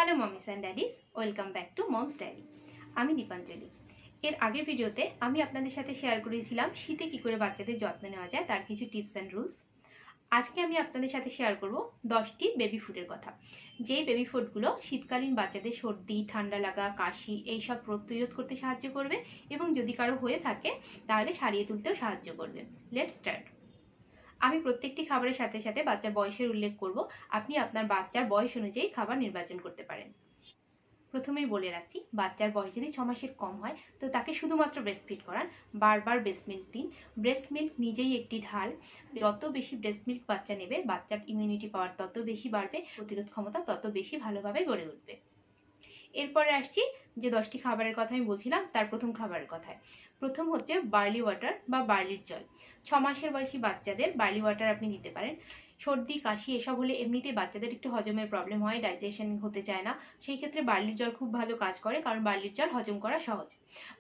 Hello mommies and daddies, welcome back to mom's diary. আমি দীপাঞ্জলি। এর আগের ভিডিওতে আমি আপনাদের সাথে শেয়ার করেছিলাম শীতে কী করে বাচ্চাদের যত্ন নেওয়া যায় তার কিছু টিপস অ্যান্ড রুলস। আজকে আমি আপনাদের সাথে শেয়ার করব 10টি বেবি ফুডের কথা, যেই বেবি ফুডগুলো শীতকালীন বাচ্চাদের সর্দি, ঠান্ডা লাগা, কাশি এইসব প্রতিরোধ করতে সাহায্য করবে এবং যদি কারো হয়ে থাকে তাহলে সারিয়ে তুলতেও সাহায্য করবে। Let's start. আমি প্রত্যেকটি খাবারের সাথে সাথে বাচ্চার বয়সের উল্লেখ করব। আপনি আপনার বাচ্চার বয়স অনুযায়ী খাবার নির্বাচন করতে পারেন। প্রথমেই বলে রাখছি, বাচ্চার বয়স যদি 6 মাসের কম হয় তো তাকে শুধুমাত্র ব্রেস্ট ফিড করান, বারবার ব্রেস্ট মিল্ক দিন। ব্রেস্ট মিল্ক নিজেই একটি ঢাল, যত বেশি ব্রেস্ট মিল্ক বাচ্চা নেবে বাচ্চার ইমিউনিটি পাওয়ার তত বেশি বাড়বে, প্রতিরোধ ক্ষমতা তত বেশি ভালোভাবে গড়ে উঠবে। এরপরে আসছি যে 10টি খাবারের কথা আমি বলছিলাম তার প্রথম খাবারের কথায়। প্রথম হচ্ছে বার্লি ওয়াটার বা বার্লির জল। 6 মাসের বয়সী বাচ্চাদের বার্লি ওয়াটার আপনি দিতে পারেন। সর্দি, কাশি এসব হলে এমনিতেই বাচ্চাদের একটু হজমের প্রবলেম হয়, ডাইজেশন হতে চায় না, সেই ক্ষেত্রে বার্লির জল খুব ভালো কাজ করে, কারণ বার্লির জল হজম করা সহজ।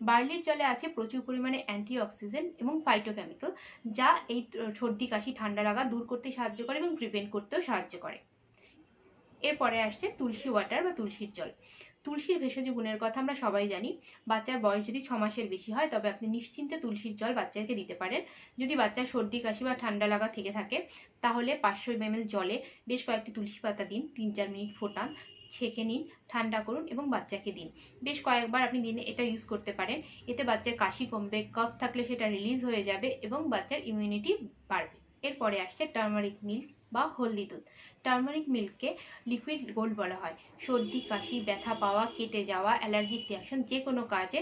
বার্লির জলে আছে প্রচুর পরিমাণে অ্যান্টিঅক্সিডেন্ট এবং ফাইটোকেমিক্যাল, যা এই সর্দি, কাশি, ঠান্ডা লাগা দূর করতে সাহায্য করে এবং প্রিভেন্ট করতেও সাহায্য করে। এরপরে আসছে তুলসী ওয়াটার বা তুলসীর জল। তুলসীর ভেষজ গুণের কথা আমরা সবাই জানি। বাচ্চার বয়স যদি 6 মাসের বেশি হয় তবে আপনি নিশ্চিন্তে তুলসীর জল বাচ্চাকে দিতে পারেন। যদি বাচ্চার সর্দি, কাশি বা ঠান্ডা লাগা থেকে থাকে তাহলে 500 ml জলে বেশ কয়েকটি তুলসী পাতা দিন, 3-4 মিনিট ফোটান, ছেঁকে নিন, ঠান্ডা করুন এবং বাচ্চাকে দিন। বেশ কয়েকবার আপনি দিনে এটা ইউজ করতে পারেন। এতে বাচ্চার কাশি কমবে, কফ থাকলে সেটা রিলিজ হয়ে যাবে এবং বাচ্চার ইমিউনিটি বাড়বে। এরপরে আসছে টার্মারিক মিল্ক বা হলদি দুধ। টার্মারিক মিল্ককে লিকুইড গোল্ড বলা হয়। সর্দি, কাশি, ব্যথা পাওয়া, কেটে যাওয়া, অ্যালার্জিক রিয়াকশন যে কোনো কাজে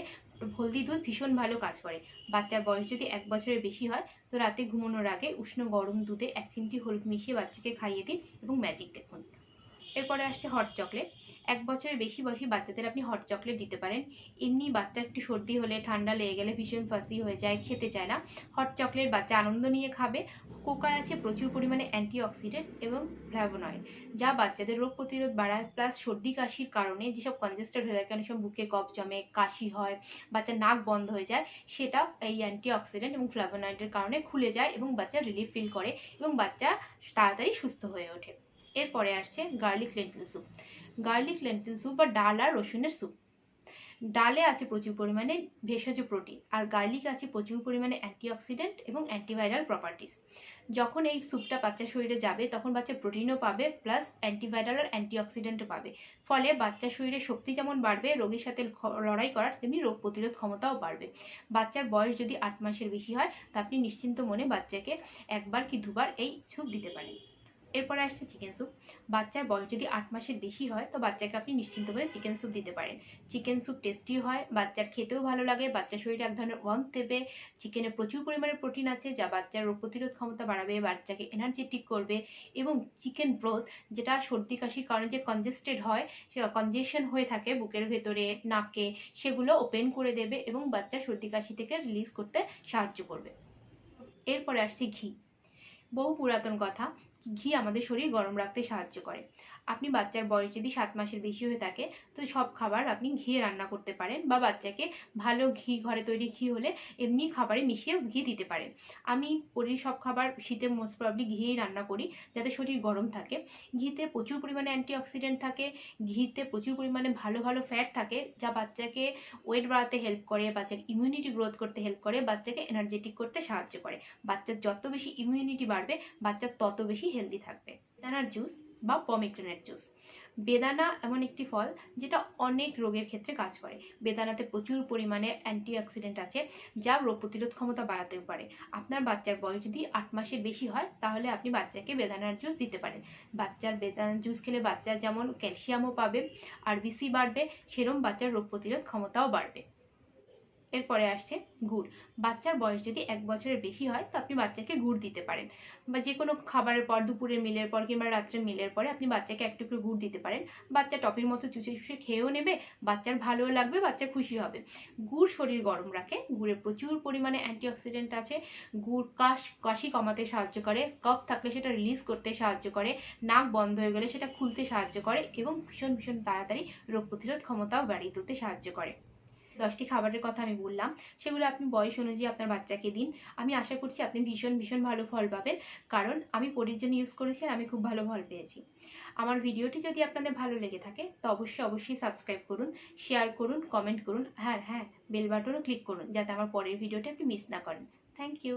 হলদি দুধ ভীষণ ভালো কাজ করে। বাচ্চার বয়স যদি 1 বছরের বেশি হয় তো রাতে ঘুমানোর আগে উষ্ণ গরম দুধে 1 চিমটি হলুদ মিশিয়ে বাচ্চাকে খাইয়ে দিন এবং ম্যাজিক দেখুন। এরপরে আসছে হট চকলেট। 1 বছরের বেশি বয়সী বাচ্চাদের আপনি হট চকলেট দিতে পারেন। এমনি বাচ্চা একটু সর্দি হলে, ঠান্ডা লেগে গেলে ভীষণ ফাসি হয়ে যায়, খেতে চায় না, হট চকলেট বাচ্চা আনন্দ নিয়ে খাবে। কোকায় আছে প্রচুর পরিমাণে অ্যান্টিঅক্সিডেন্ট এবং ফ্ল্যাভোনয়েড, যা বাচ্চাদের রোগ প্রতিরোধ বাড়ায়, প্লাস সর্দি কাশির কারণে যেসব কনজেস্টেড হয়ে থাকে, অনেক সময় বুকে কফ জমে, কাশি হয়, বাচ্চার নাক বন্ধ হয়ে যায়, সেটা এই অ্যান্টিঅক্সিডেন্ট এবং ফ্ল্যাভোনয়েডের কারণে খুলে যায় এবং বাচ্চা রিলিফ ফিল করে এবং বাচ্চা তাড়াতাড়ি সুস্থ হয়ে ওঠে। এরপরে আসছে garlic lentil soup. Garlic lentil soup বা ডাল আর রসুনের স্যুপ। ডালে আছে প্রচুর পরিমাণে ভেষজ প্রোটিন আর গার্লিক আছে প্রচুর পরিমাণে অ্যান্টিঅক্সিডেন্ট এবং অ্যান্টিভাইরাল প্রপার্টিস। যখন এই স্যুপটা বাচ্চার শরীরে যাবে তখন বাচ্চা প্রোটিনও পাবে, প্লাস অ্যান্টিভাইরাল আর অ্যান্টিঅক্সিডেন্টও পাবে। ফলে বাচ্চার শরীরে শক্তি যেমন বাড়বে, রোগীর সাথে লড়াই করার তেমনি রোগ প্রতিরোধ ক্ষমতাও বাড়বে। বাচ্চার বয়স যদি 8 মাসের বেশি হয় তা আপনি নিশ্চিন্ত মনে বাচ্চাকে 1বার কি 2বার এই স্যুপ দিতে পারেন। এরপরে আসছে চিকেন স্যুপ। বাচ্চার বয়স যদি 8 মাসের বেশি হয় তো বাচ্চাকে আপনি নিশ্চিন্ত করে চিকেন স্যুপ দিতে পারেন। চিকেন স্যুপ টেস্টি হয়, বাচ্চার খেতেও ভালো লাগে, বাচ্চার শরীরে এক ধরনের ওয়ার্মথ দেবে। চিকেনে প্রচুর পরিমাণে প্রোটিন আছে যা বাচ্চার রোগ প্রতিরোধ ক্ষমতা বাড়াবে, বাচ্চাকে এনার্জেটিক করবে এবং চিকেন ব্রোথ, যেটা সর্দি কাশির কারণে যে কনজেস্টেড হয়, সে কনজেশন হয়ে থাকে বুকের ভেতরে, নাকে, সেগুলো ওপেন করে দেবে এবং বাচ্চা সর্দি কাশি থেকে রিলিজ করতে সাহায্য করবে। এরপরে আসছে ঘি। বহু পুরাতন কথা, ঘি আমাদের শরীর গরম রাখতে সাহায্য করে। আপনি বাচ্চার বয়স যদি 7 মাসের বেশি হয়ে থাকে তো সব খাবার আপনি ঘিয়ে রান্না করতে পারেন বা বাচ্চাকে ভালো ঘি, ঘরে তৈরি ঘি হলে এমনি খাবারে মিশিয়েও ঘি দিতে পারেন। আমি করি সব খাবার শীতে মোস্ট প্রবলি ঘিয়েই রান্না করি যাতে শরীর গরম থাকে। ঘিতে প্রচুর পরিমাণে অ্যান্টিঅক্সিডেন্ট থাকে, ঘিতে প্রচুর পরিমাণে ভালো ভালো ফ্যাট থাকে যা বাচ্চাকে ওয়েট বাড়াতে হেল্প করে, বাচ্চার ইমিউনিটি গ্রোথ করতে হেল্প করে, বাচ্চাকে এনার্জেটিক করতে সাহায্য করে। বাচ্চার যত বেশি ইমিউনিটি বাড়বে বাচ্চা তত বেশি হেলদি থাকবে। বেদানার জুস বা পমিগ্রেনেট জুস। বেদানা এমন একটি ফল যেটা অনেক রোগের ক্ষেত্রে কাজ করে। বেদানাতে প্রচুর পরিমাণে অ্যান্টিঅক্সিডেন্ট আছে যা রোগ প্রতিরোধ ক্ষমতা বাড়াতেও পারে। আপনার বাচ্চার বয়স যদি 8 মাসের বেশি হয় তাহলে আপনি বাচ্চাকে বেদানার জুস দিতে পারেন। বাচ্চার বেদানার জুস খেলে বাচ্চার যেমন ক্যালসিয়ামও পাবে, আরবিসি বাড়বে, সেরকম বাচ্চার রোগ প্রতিরোধ ক্ষমতাও বাড়বে। এরপরে আসছে গুড়। বাচ্চার বয়স যদি 1 বছরের বেশি হয় তো আপনি বাচ্চাকে গুড় দিতে পারেন, বা যে কোনো খাবারের পর, দুপুরের মিলের পর কিংবা রাত্রের মিলের পরে আপনি বাচ্চাকে একটু একটু গুড় দিতে পারেন। বাচ্চা টপির মতো চুষে চুষে খেয়েও নেবে, বাচ্চার ভালোও লাগবে, বাচ্চা খুশি হবে। গুড় শরীর গরম রাখে, গুড়ে প্রচুর পরিমাণে অ্যান্টিঅক্সিডেন্ট আছে। গুড় কাশি কমাতে সাহায্য করে, কফ থাকলে সেটা রিলিজ করতে সাহায্য করে, নাক বন্ধ হয়ে গেলে সেটা খুলতে সাহায্য করে এবং ভীষণ ভীষণ তাড়াতাড়ি রোগ প্রতিরোধ ক্ষমতাও বাড়িয়ে তুলতে সাহায্য করে। 10টি খাবারের কথা আমি বললাম, সেগুলো আপনি বয়স অনুযায়ী আপনার বাচ্চাকে দিন। আমি আশা করছি আপনি ভীষণ ভীষণ ভালো ফল পাবেন, কারণ আমি পরির জন্য ইউজ করেছি আর আমি খুব ভালো ফল পেয়েছি। আমার ভিডিওটি যদি আপনাদের ভালো লেগে থাকে তো অবশ্যই সাবস্ক্রাইব করুন, শেয়ার করুন, কমেন্ট করুন, হ্যাঁ বেল বাটনও ক্লিক করুন, যাতে আমার পরের ভিডিওটি আপনি মিস না করেন। Thank you.